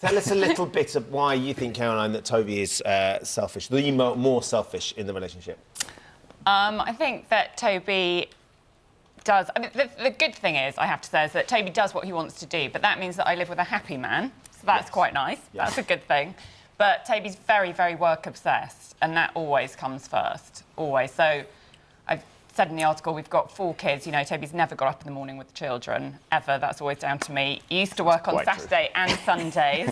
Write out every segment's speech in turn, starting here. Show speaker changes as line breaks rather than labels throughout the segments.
Tell us a little bit of why you think, Caroline, that Toby is selfish, the more selfish in the relationship.
I think that Toby does... I mean, the good thing is, I have to say, is that Toby does what he wants to do, but that means that I live with a happy man, so that's quite nice. Yes. That's a good thing. But Toby's very, very work-obsessed, and that always comes first, always. So I've said in the article, we've got 4 kids. You know, Toby's never got up in the morning with the children, ever. That's always down to me. He used to work on Saturday and Sundays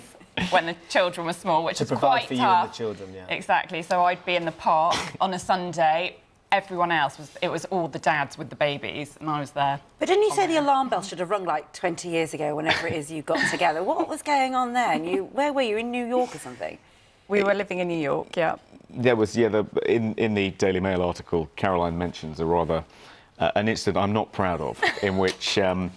when the children were small, which is quite tough. To provide for you and the children, yeah. Exactly. So I'd be in the park on a Sunday. Everyone else it was all the dads with the babies, and I was there.
But didn't you say the alarm bell should have rung like 20 years ago, whenever it is you got together? What was going on there? And where were you, in New York or something?
We were living in New York, yeah.
There was, in the Daily Mail article, Caroline mentions a rather an incident I'm not proud of, in which at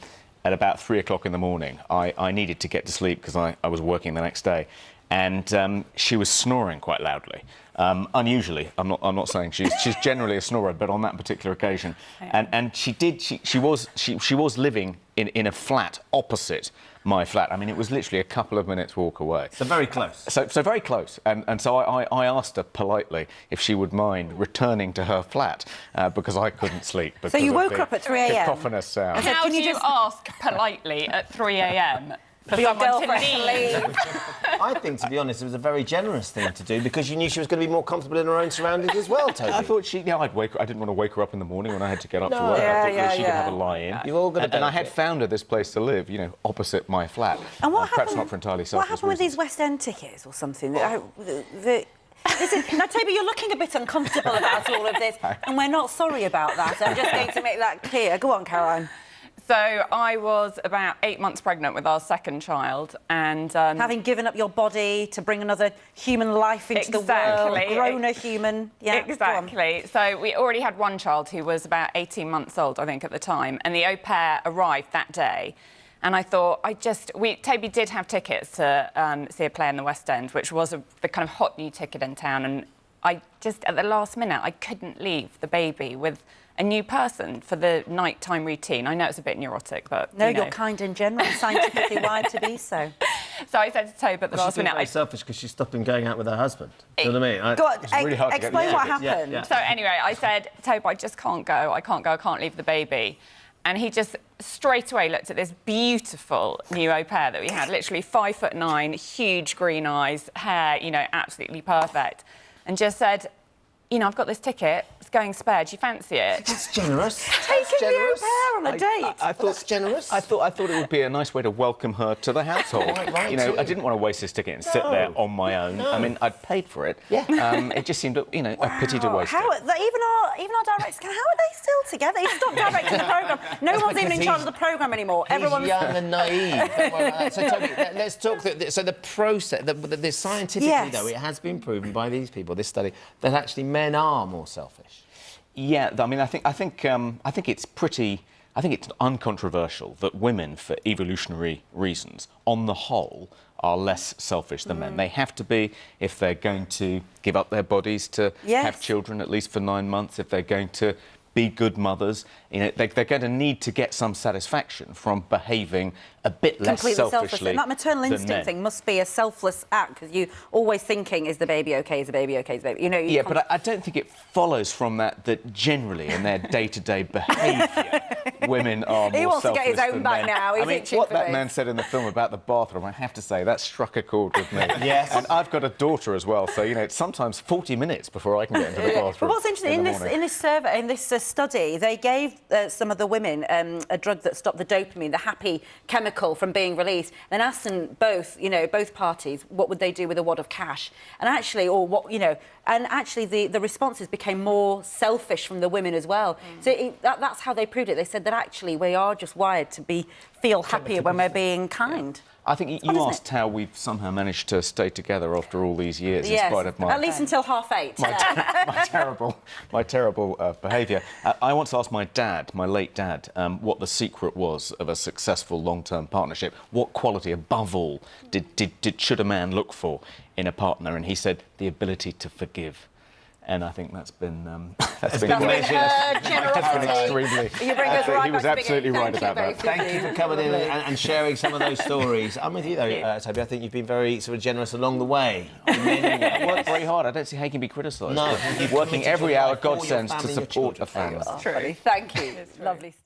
about 3 o'clock in the morning, I needed to get to sleep because I was working the next day, and she was snoring quite loudly. Unusually, I'm not saying she's generally a snorer, but on that particular occasion, and she was living in a flat opposite my flat. I mean, it was literally a couple of minutes walk away.
So very close.
So very close, and so I asked her politely if she would mind returning to her flat because I couldn't sleep.
So you woke up at 3 a.m.
cacophonous sound.
How do you ask politely at 3 a.m? For
your
someone
girlfriend
to leave?
I think, to be honest, it was a very generous thing to do because you knew she was going to be more comfortable in her own surroundings as well, Toby.
I thought I didn't want to wake her up in the morning when I had to get up to work. I thought that she could have a lie-in.
You've all got to
and I had found her this place to live, opposite my flat.
And what
perhaps not for entirely selfish
What happened with these West End tickets or something? Listen, now, Toby, you're looking a bit uncomfortable about all of this, and we're not sorry about that. I'm just going to make that clear. Go on, Caroline.
So I was about 8 months pregnant with our second child, and
having given up your body to bring another human life into the world, grown a human. Yeah,
exactly. So we already had one child who was about 18 months old, I think, at the time, and the au pair arrived that day. And I thought, Toby did have tickets to see a play in the West End, which was the kind of hot new ticket in town, and I just, at the last minute, I couldn't leave the baby with a new person for the nighttime routine. I know it's a bit neurotic, but...
No, you're kind in general, scientifically wired to be so.
So I said to Toby at the last minute...
She's very selfish because she's stopping going out with her husband. Do you know what I mean?
Go on, really hard explain what happened.
Yeah. So anyway, I said, Toby, I just can't go. I can't leave the baby. And he just straight away looked at this beautiful new au pair that we had, literally 5'9", huge green eyes, hair, absolutely perfect, and just said, I've got this ticket, it's going spare, do you fancy it?
That's generous.
Taking the au pair on a date.
I thought that's generous. I thought it would be a nice way to welcome her to the household.
Right,
I didn't want to waste this ticket and sit there on my own. No. I mean, I'd paid for it. Yeah. It just seemed, a pity to waste it.
Even our directors, how are they still together? He stopped directing the programme. No one's even in charge of the programme anymore. Everyone's
young and naive. So, Toby, let's talk. So the process, the scientifically, though, it has been proven by these people, this study, that actually men are more selfish.
Yeah, I mean, I think it's uncontroversial that women, for evolutionary reasons, on the whole, are less selfish than men. They have to be if they're going to give up their bodies to have children, at least for 9 months, if they're going to be good mothers. They're going to need to get some satisfaction from behaving a bit less selfishly.
And that maternal instinct thing must be a selfless act, because you're always thinking, is the baby OK, is the baby OK, is the baby...
Yeah, but I don't think it follows from that generally in their day-to-day behaviour, women are more selfless.
He wants to get his own back now.
I mean, what that man said in the film about the bathroom, I have to say, that struck a chord with me.
Yes.
And I've got a daughter as well, so, it's sometimes 40 minutes before I can get into the bathroom.
But what's interesting, in this survey, in this study, they gave some of the women a drug that stopped the dopamine, the happy chemical, from being released, then asked them both, both parties, what would they do with a wad of cash? And actually, the responses became more selfish from the women as well. So that's how they proved it. They said that actually we are just wired to feel happier when we're being kind.
Yeah. I think you asked how we've somehow managed to stay together after all these years, in spite of
at least until 8:30.
My terrible behaviour. I once asked my dad, my late dad, what the secret was of a successful long-term partnership. What quality, above all, should a man look for in a partner? And he said the ability to forgive. And I think that's been
That's
great.
her generosity.
Extremely.
You bring us right
He was
back to the
absolutely
beginning.
right about that.
Thank you for coming in and sharing some of those stories. I'm with you though, Toby. I think you've been very sort of generous along the way.
I work very hard. I don't see how you can be criticised.
No,
You're working every hour God
for your
sends to
family and your
support
children.
a family.
True. Thank you. Lovely stuff.